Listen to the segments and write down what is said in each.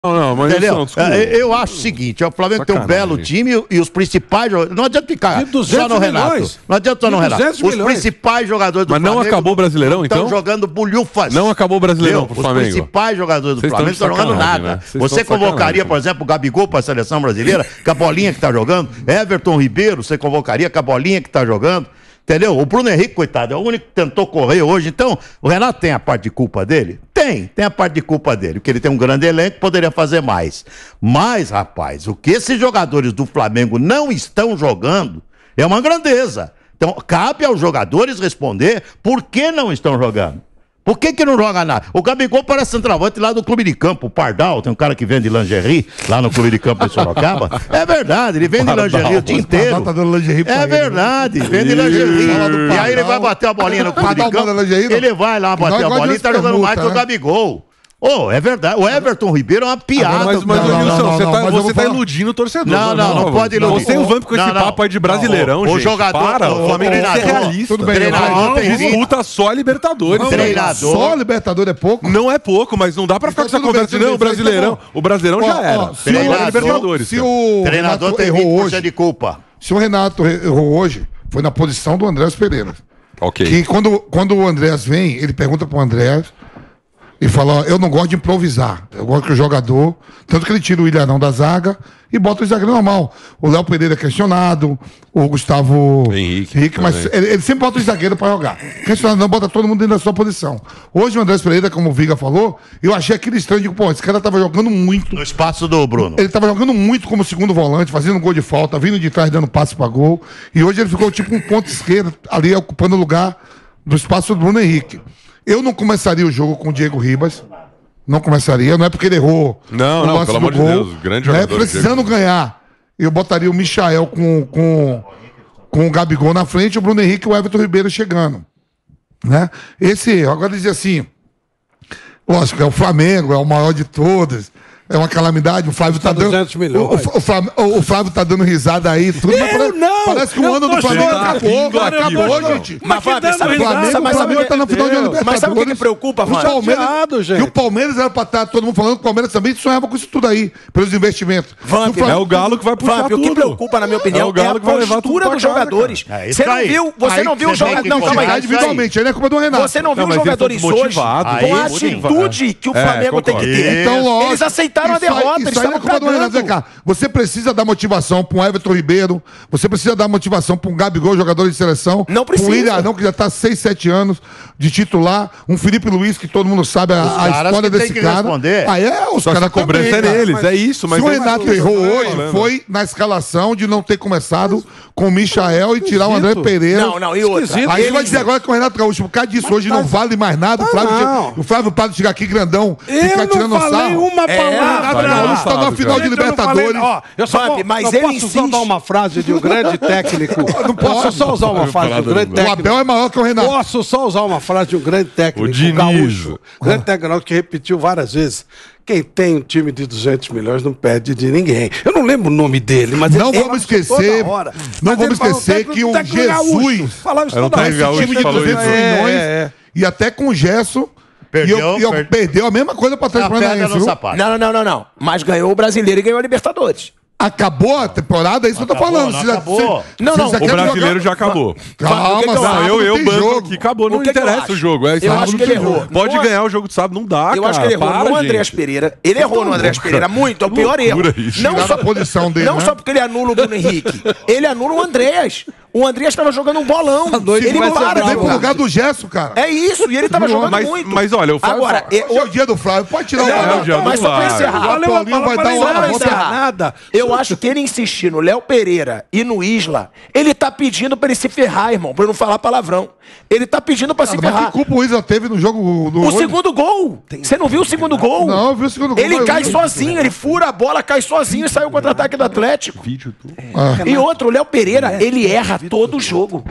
Não, mas entendeu? Eu acho o seguinte, o Flamengo tem um belo time e os principais jogadores... Não adianta ficar só no Renato. Não adianta só no Renato. Os principais jogadores do Flamengo... Mas não acabou o Brasileirão, então? Estão jogando bulhufas. Não acabou o Brasileirão pro Flamengo. Os principais jogadores do Flamengo não estão jogando nada. Né? Você convocaria, por exemplo, o Gabigol para a seleção brasileira, com a bolinha que está jogando? Everton Ribeiro, você convocaria com a bolinha que está jogando? Entendeu? O Bruno Henrique, coitado, é o único que tentou correr hoje. Então, o Renato tem a parte de culpa dele? Tem a parte de culpa dele. Porque ele tem um grande elenco, poderia fazer mais. Mas, rapaz, o que esses jogadores do Flamengo não estão jogando é uma grandeza. Então, cabe aos jogadores responder por que não estão jogando. Por que não joga nada? O Gabigol parece centroavante lá do Clube de Campo, o Pardal, tem um cara que vende lingerie lá no Clube de Campo de Sorocaba. É verdade, ele vende lingerie o dia inteiro. É verdade, vende lingerie. E aí ele vai bater a bolinha no Clube de Campo. Ele vai lá bater a bolinha e tá jogando mais que o Gabigol. Oh, é verdade. O Everton Ribeiro é uma piada. Mas Wilson, você tá iludindo o torcedor. Não pode iludir. Você vem com esse papo aí de Brasileirão, gente. O jogador, o Flamengo é realista. Treinador disputa só a Libertadores. Só a Libertadores é pouco? Não é pouco, mas não dá pra ficar com essa conversa. Não, o Brasileirão. O Brasileirão já era. Se o treinador tem 20% de culpa. Se o Renato errou hoje, foi na posição do Andrés Pereira. Ok. Que quando o Andrés vem, ele pergunta pro Andrés e fala, ó, eu não gosto de improvisar. Eu gosto que o jogador... Tanto que ele tira o Ilharão da zaga e bota o zagueiro normal. O Léo Pereira é questionado, o Gustavo Henrique, mas ele sempre bota o zagueiro pra jogar. Questionado não, bota todo mundo dentro da sua posição. Hoje o Andrés Pereira, como o Viga falou, eu achei aquele estranho, digo, pô, esse cara tava jogando muito. No espaço do Bruno. Ele tava jogando muito como segundo volante, fazendo gol de falta, vindo de trás, dando passe pra gol. E hoje ele ficou tipo um ponto esquerdo, ali ocupando o lugar do espaço do Bruno Henrique. Eu não começaria o jogo com o Diego Ribas. Não começaria, não é porque ele errou. Não, pelo amor de Deus, grande jogador. Precisando ganhar, eu botaria o Michael com o Gabigol na frente, o Bruno Henrique e o Everton Ribeiro chegando. Né? Agora dizer assim, lógico, é o Flamengo, é o maior de todos. É uma calamidade, o Flávio tá dando... 200 milhões. O Flávio tá dando risada aí, tudo, parece que o ano do Flamengo acabou, gente. Mas, Fábio, o Flamengo tá na final de Libertadores. Mas sabe o que preocupa, Fábio? E o Palmeiras era pra estar todo mundo falando que o Palmeiras também sonhava com isso tudo aí, pelos investimentos. É o Galo que vai puxar tudo. O que preocupa, na minha opinião, é a postura dos jogadores. Você não viu os jogadores... Não, calma aí. Individualmente, aí não é culpa do Renato. Você não viu os jogadores hoje com a atitude que o Flamengo tem que ter. Então, lógico. Eles aceitaram a derrota, eles estavam cagando. Você precisa dar motivação para um Everton Ribeiro, você precisa dar motivação para um Gabigol, jogador de seleção. Não precisa. Um Ilharão, que já está 6, 7 anos de titular. Um Felipe Luiz, que todo mundo sabe a história desse cara. Aí os caras cobrança é neles, é isso. Mas se o Renato errou hoje, foi na escalação de não ter começado com o Michael e tirar o André Pereira. Não, e outra. Aí ele vai dizer agora que o Renato Gaúcho, por causa disso, hoje não vale mais nada. O Flávio Prado chegar aqui grandão, ficar tirando sarro. Eu não falei uma palavra. Gaúcho tá na final de Libertadores. Mas ele insiste. Posso usar uma frase de um grande técnico? Não posso só usar uma frase de um grande técnico. O Abel é maior que o Renato. Posso só usar uma frase de um grande técnico, o Gaúcho. Grande técnico que repetiu várias vezes. Quem tem um time de 200 milhões não perde de ninguém. Eu não lembro o nome dele, mas não vamos esquecer. Não vamos esquecer que o Jesus falava isso toda hora. Esse time de 200 milhões e até com o Gesso. Perdeu a mesma coisa para trás do Paranaense. Não. Mas ganhou o Brasileiro e ganhou a Libertadores. Acabou a temporada, é isso que eu tô falando. Acabou. O brasileiro já acabou. Calma, eu banco aqui, acabou. Não interessa o jogo. Eu acho que ele errou. Pode ganhar o jogo de sábado, não dá, cara. Eu acho que ele errou no Andrés Pereira. Ele errou no Andrés Pereira muito, é o pior erro. Não só a posição dele, não só porque ele anula o Bruno Henrique. Ele anula o Andrés. O Andrés estava jogando um bolão. Ele para. Vem pro lugar do Gesso, cara. É isso, e ele estava jogando muito. Mas olha, o Flávio... Agora, hoje é o dia do Flávio, pode tirar o Flávio. Mas só pra encerrar. Nada. Eu acho que ele insistir no Léo Pereira e no Isla, ele tá pedindo pra ele se ferrar, irmão, pra eu não falar palavrão. Ele tá pedindo pra se ferrar. Que culpa o Isla teve no jogo? O segundo gol. Você não viu o segundo gol? Não, eu vi o segundo gol. Ele cai sozinho, ele fura a bola, cai sozinho e sai o contra-ataque do Atlético. E outro, o Léo Pereira, ele erra todo jogo.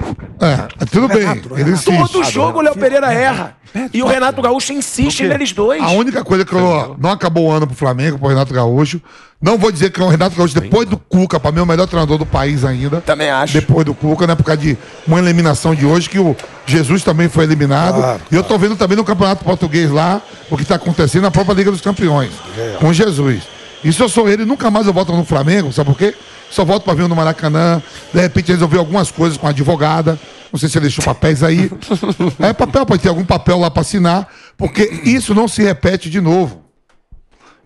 Tudo bem. Ele insiste. Todo jogo o Léo Pereira erra. E o Renato Gaúcho insiste neles dois. A única coisa que não acabou o ano pro Flamengo, pro Renato Gaúcho. Não vou dizer que é o Renato Gaúcho, depois do Cuca, pra mim é o melhor treinador do país ainda. Também acho. Depois do Cuca, né? Por causa de uma eliminação de hoje, que o Jesus também foi eliminado. E eu tô vendo também no Campeonato Português lá, o que tá acontecendo na própria Liga dos Campeões. Com Jesus. E se eu sou ele, nunca mais eu volto no Flamengo, sabe por quê? Só volto pra vir no Maracanã, de repente resolver algumas coisas com a advogada. Não sei se ele deixou papéis aí. Papel, pode ter algum papel lá pra assinar, porque isso não se repete de novo.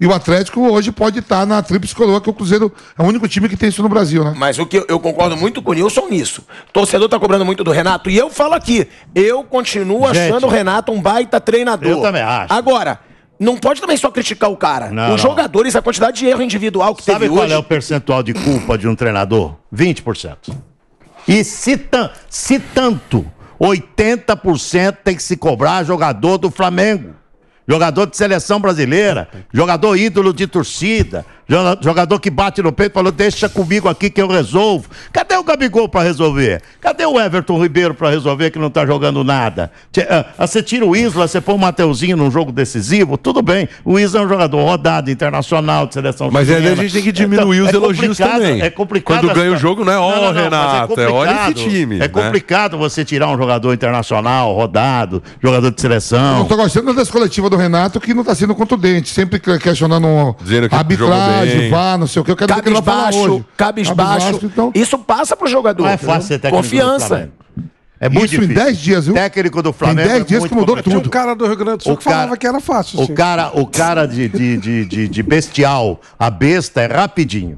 E o Atlético hoje pode estar na tríplice coroa, que o Cruzeiro é o único time que tem isso no Brasil, né? Mas o que eu concordo muito com o Nilson nisso. O torcedor tá cobrando muito do Renato. E eu falo aqui, eu continuo achando o Renato um baita treinador. Eu também acho. Agora, não pode também só criticar o cara. Os jogadores, a quantidade de erro individual que teve hoje... Sabe qual é o percentual de culpa de um treinador? 20%. E se tanto, 80% tem que se cobrar jogador do Flamengo. Jogador de seleção brasileira, jogador ídolo de torcida, jogador que bate no peito e falou, deixa comigo aqui que eu resolvo. Cadê o Gabigol pra resolver? Cadê o Everton Ribeiro pra resolver que não tá jogando nada? Você tira o Isla, você põe o Mateuzinho num jogo decisivo, tudo bem. O Isla é um jogador rodado, internacional, de seleção mas aí a gente tem que diminuir os elogios também. É complicado. Quando ganha o jogo, não é Renato, olha esse time. É complicado você tirar um jogador internacional, rodado, jogador de seleção. Eu não tô gostando das coletivas do Renato, que não tá sendo contundente, sempre questionando a arbitragem, vá, não sei o que. Eu quero ver que ele vai falar hoje. Cabisbaixo. Então... Isso passa pro jogador. Não é fácil ser técnico. Confiança. É muito difícil. Em 10 dias, viu? Técnico do Flamengo. Em 10 dias que mudou tudo. O cara do Rio Grande do Sul falava que era fácil. O cara de bestial, a besta é rapidinho.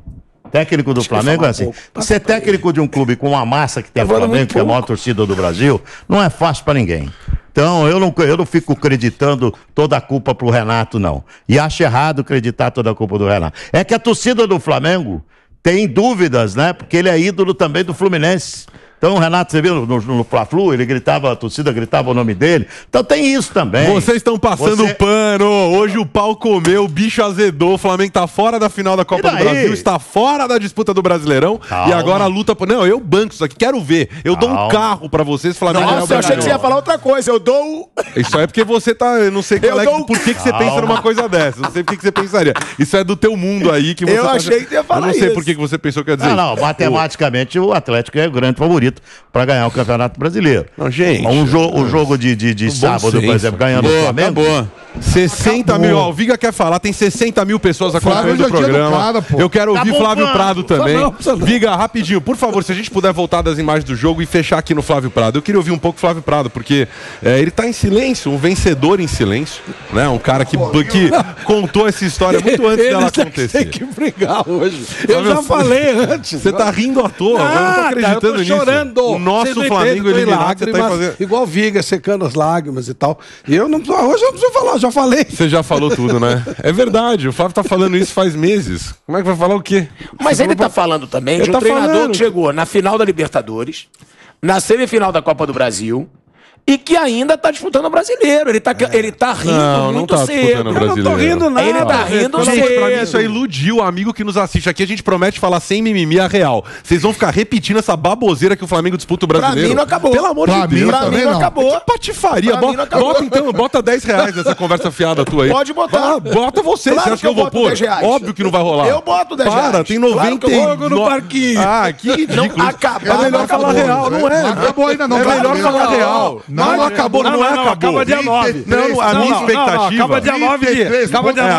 Técnico do Flamengo é assim. Ser técnico de um clube com uma massa que tem o Flamengo, que é a maior torcida do Brasil, não é fácil pra ninguém. Então, eu não fico acreditando toda a culpa pro Renato, não. E acho errado acreditar toda a culpa do Renato. É que a torcida do Flamengo tem dúvidas, né? Porque ele é ídolo também do Fluminense. Então o Renato, você viu no Fla-Flu, ele gritava, a torcida gritava o nome dele. Então tem isso também. Vocês estão passando pano. Hoje o pau comeu, o bicho azedou. O Flamengo tá fora da final da Copa do Brasil, está fora da disputa do Brasileirão. Calma. E agora a luta... Não, eu banco isso aqui, quero ver. Eu dou um carro pra vocês, Flamengo. Nossa, eu achei que você ia falar outra coisa. Eu dou... Isso é porque você tá... Eu não sei por que você pensa numa coisa dessa. Não sei por que você pensaria. Isso é do teu mundo aí que você... Eu achei que você ia falar isso. Eu não sei por que você pensou que ia dizer. Não, matematicamente o Atlético é o grande favorito para ganhar o Campeonato Brasileiro. Não, gente. O jogo de sábado, por exemplo, ganhando o Flamengo. Acabou. 60 mil, ó, o Viga quer falar, tem 60 mil pessoas acompanhando o programa. Eu quero ouvir Flávio Prado também. Viga, rapidinho, por favor, se a gente puder voltar das imagens do jogo e fechar aqui no Flávio Prado. Eu queria ouvir um pouco o Flávio Prado, porque ele tá em silêncio, um vencedor em silêncio, né? Um cara que contou essa história muito antes dela acontecer. Tem que brigar hoje. Eu já falei antes. Você tá rindo à toa, eu não tô acreditando nisso. Chorando. O nosso Flamengo eliminado, você tá fazendo... Igual Viga, secando as lágrimas e tal. E eu não, hoje eu não preciso falar, já falei. Você já falou tudo, né? É verdade, o Flávio tá falando isso faz meses. Como é que vai falar o quê? Mas ele tá falando também de um treinador que chegou na final da Libertadores, na semifinal da Copa do Brasil, e que ainda tá disputando o Brasileiro. Ele tá rindo muito cedo. Eu não tô rindo, não. Ele tá rindo cedo. Pra mim isso aí iludiu o amigo que nos assiste aqui. A gente promete falar sem mimimi a real. Vocês vão ficar repetindo essa baboseira que o Flamengo disputa o Brasileiro. Pra mim não acabou. Pelo amor de Deus. Pra mim não acabou. Que patifaria. Bota então, bota R$10 nessa conversa fiada tua aí. Pode botar. Bota você. Você acha que eu vou pôr? Óbvio que não vai rolar. Eu boto R$10. Para, tem 90 jogo no parquinho. Ah, que ridículo. Não acabou. É melhor falar real, não é? Não acabou ainda não. É melhor falar real. Não acabou, não acabou. Acaba dia 9. Não, a minha expectativa... Acaba dia 9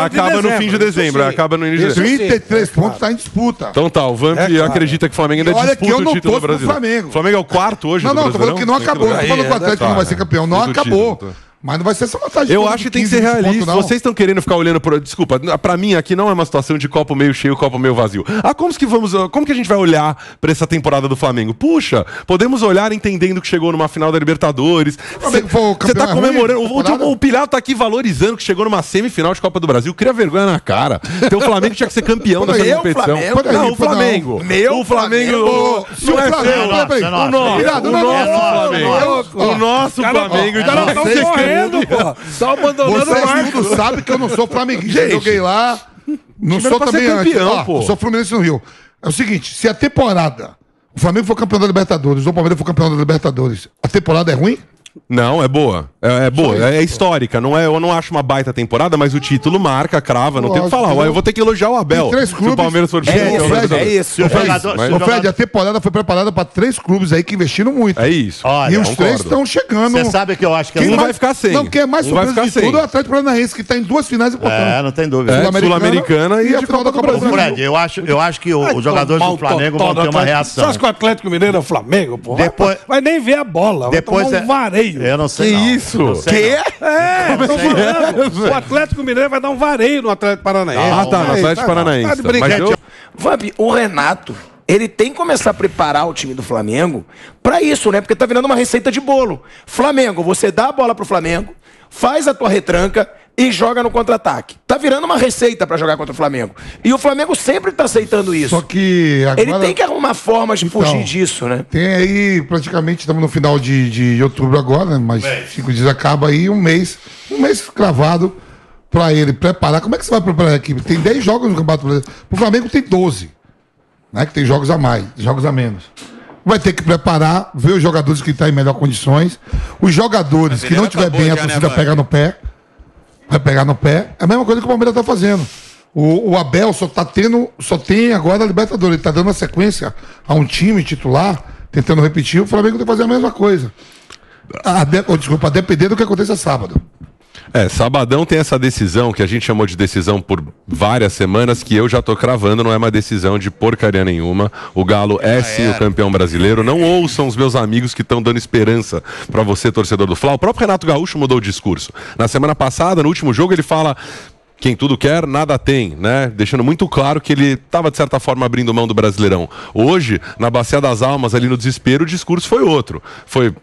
acaba no fim de dezembro. Acaba no início de dezembro. 33 pontos tá em disputa. Então tá, o Vamp acredita que o Flamengo ainda disputa o título do Brasil. Flamengo. O Flamengo é o quarto hoje do Brasileirão? Não, tô falando que não acabou. Não tô falando que o Atlético não vai ser campeão. Não acabou. Mas não vai ser essa vantagem. Eu acho que tem que ser realista. Vocês estão querendo ficar olhando por... Desculpa, pra mim aqui não é uma situação de copo meio cheio, copo meio vazio. Como que a gente vai olhar pra essa temporada do Flamengo? Puxa, podemos olhar entendendo que chegou numa final da Libertadores. Você tá comemorando. O Pilhado tá aqui valorizando que chegou numa semifinal de Copa do Brasil. Cria vergonha na cara. Então o Flamengo tinha que ser campeão dessa competição. Não, o Flamengo. O Flamengo. Não é seu. O nosso Flamengo. Só abandonando o barco. Todo mundo sabe que eu não sou flamenguista. Eu joguei lá. Não sou também campeão, pô. Eu sou Fluminense no Rio. É o seguinte, se a temporada O Flamengo foi campeão da Libertadores, o Palmeiras foi campeão da Libertadores. A temporada é ruim? Não, é boa. É boa. É histórica. Não é, eu não acho uma baita temporada, mas o título marca, crava. Não tem o que falar. Eu vou ter que elogiar o Abel. Tem 3 clubes. Se o Palmeiras for É isso. Fred, a temporada foi preparada para 3 clubes aí que investiram muito. É isso. Olha, e os 3 estão chegando. Você sabe que eu acho que quem vai ficar sem. Não, quem é mais surpresa de tudo é o Atlético Paranaense, que está em 2 finais importantes. Não tem dúvida. Sul-Americana e a final da Copa do Brasil. Fred, eu acho que os jogadores do Flamengo vão ter uma reação. Você acha que o Atlético Mineiro é o Flamengo, pô? Depois... Vai nem ver a bola. Depois vai tomar um vareio. Eu não sei. Que isso? O Atlético Mineiro vai dar um vareio no Atlético Paranaense. No Atlético Paranaense. Vabi, o Renato, ele tem que começar a preparar o time do Flamengo pra isso, né? Porque tá virando uma receita de bolo. Flamengo, você dá a bola pro Flamengo, faz a tua retranca e joga no contra-ataque. Tá virando uma receita pra jogar contra o Flamengo. E o Flamengo sempre tá aceitando isso. Só que agora... Ele tem que arrumar formas de fugir disso, né? Tem aí, praticamente, estamos no final de outubro agora, né? Mas 5 dias acaba aí, um mês cravado pra ele preparar. Como é que você vai preparar a equipe? Tem 10 jogos no Campeonato Brasileiro. O Flamengo tem 12, né? Que tem jogos a mais, jogos a menos. Vai ter que preparar, ver os jogadores que estão em melhores condições. Os jogadores que não estiver bem, a torcida pega no pé. Vai pegar no pé. É a mesma coisa que o Palmeiras está fazendo. O Abel só tem agora a Libertadores. Ele está dando a sequência a um time titular, tentando repetir. O Flamengo tem que fazer a mesma coisa. A depender do que aconteça sábado. Sabadão tem essa decisão que a gente chamou de decisão por várias semanas, que eu já tô cravando, não é uma decisão de porcaria nenhuma. O Galo é sim o campeão brasileiro. Não ouçam os meus amigos que estão dando esperança pra você, torcedor do Fla. O próprio Renato Gaúcho mudou o discurso. Na semana passada, no último jogo, ele fala: quem tudo quer, nada tem, né? Deixando muito claro que ele estava, de certa forma, abrindo mão do Brasileirão. Hoje, na Bacia das Almas, ali no desespero, o discurso foi outro.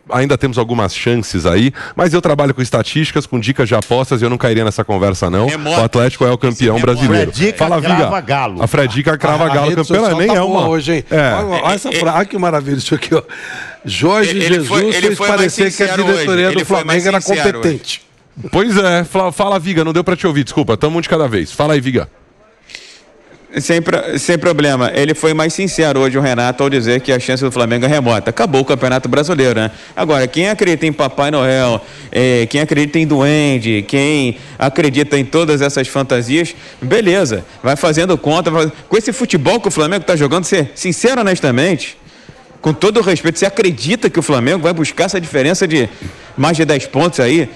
Ainda temos algumas chances aí, mas eu trabalho com estatísticas, com dicas de apostas, e eu não cairia nessa conversa, não. O Atlético é o campeão brasileiro. Fala, Viga. Galo. A Fredica crava Galo campeão. Nem é uma... Hoje, hein? Olha essa frase. Olha que maravilha isso aqui, ó. Jorge Jesus fez parecer que a diretoria do Flamengo era competente. Pois é, fala, Viga, não deu pra te ouvir, desculpa, tamo um de cada vez. Fala aí, Viga. Sem problema. Ele foi mais sincero hoje, o Renato, ao dizer que a chance do Flamengo é remota. Acabou o Campeonato Brasileiro, né? Agora, quem acredita em Papai Noel, quem acredita em Duende, quem acredita em todas essas fantasias, beleza, vai fazendo conta. Com esse futebol que o Flamengo tá jogando, ser sincero, honestamente, com todo o respeito, você acredita que o Flamengo vai buscar essa diferença de mais de 10 pontos aí,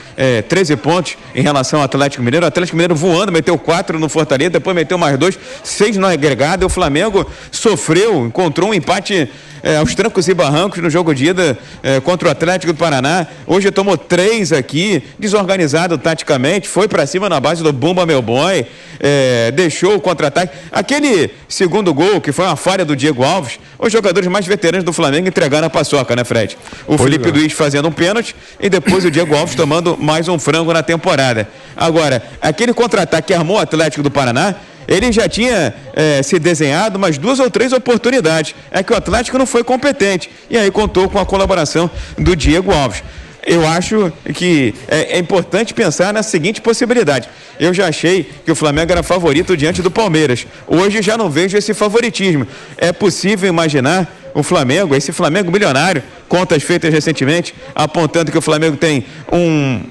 13 pontos em relação ao Atlético Mineiro? O Atlético Mineiro voando, meteu 4 no Fortaleza, depois meteu mais 2, 6 no agregado, e o Flamengo sofreu, encontrou um empate aos trancos e barrancos no jogo de ida contra o Atlético do Paraná. Hoje tomou 3 aqui, desorganizado taticamente, foi pra cima na base do Bumba Meu Boy, deixou o contra-ataque. Aquele segundo gol, que foi uma falha do Diego Alves, os jogadores mais veteranos do Flamengo entregaram a paçoca, né, Fred? O Felipe Luiz fazendo um pênalti e depois o Diego Alves tomando mais um frango na temporada. Agora, aquele contra-ataque que armou o Atlético do Paraná, ele já tinha se desenhado umas 2 ou 3 oportunidades. É que o Atlético não foi competente. E aí contou com a colaboração do Diego Alves. Eu acho que é importante pensar na seguinte possibilidade. Eu já achei que o Flamengo era favorito diante do Palmeiras. Hoje já não vejo esse favoritismo. É possível imaginar o Flamengo, esse Flamengo milionário, contas feitas recentemente, apontando que o Flamengo tem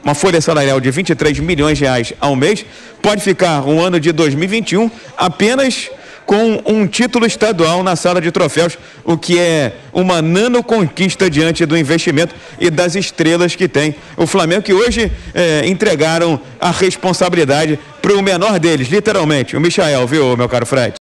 uma folha salarial de 23 milhões de reais ao mês, pode ficar um ano de 2021 apenas com um título estadual na sala de troféus, o que é uma nano conquista diante do investimento e das estrelas que tem. O Flamengo, que hoje entregaram a responsabilidade para o menor deles, literalmente, o Michael, viu, meu caro Fred?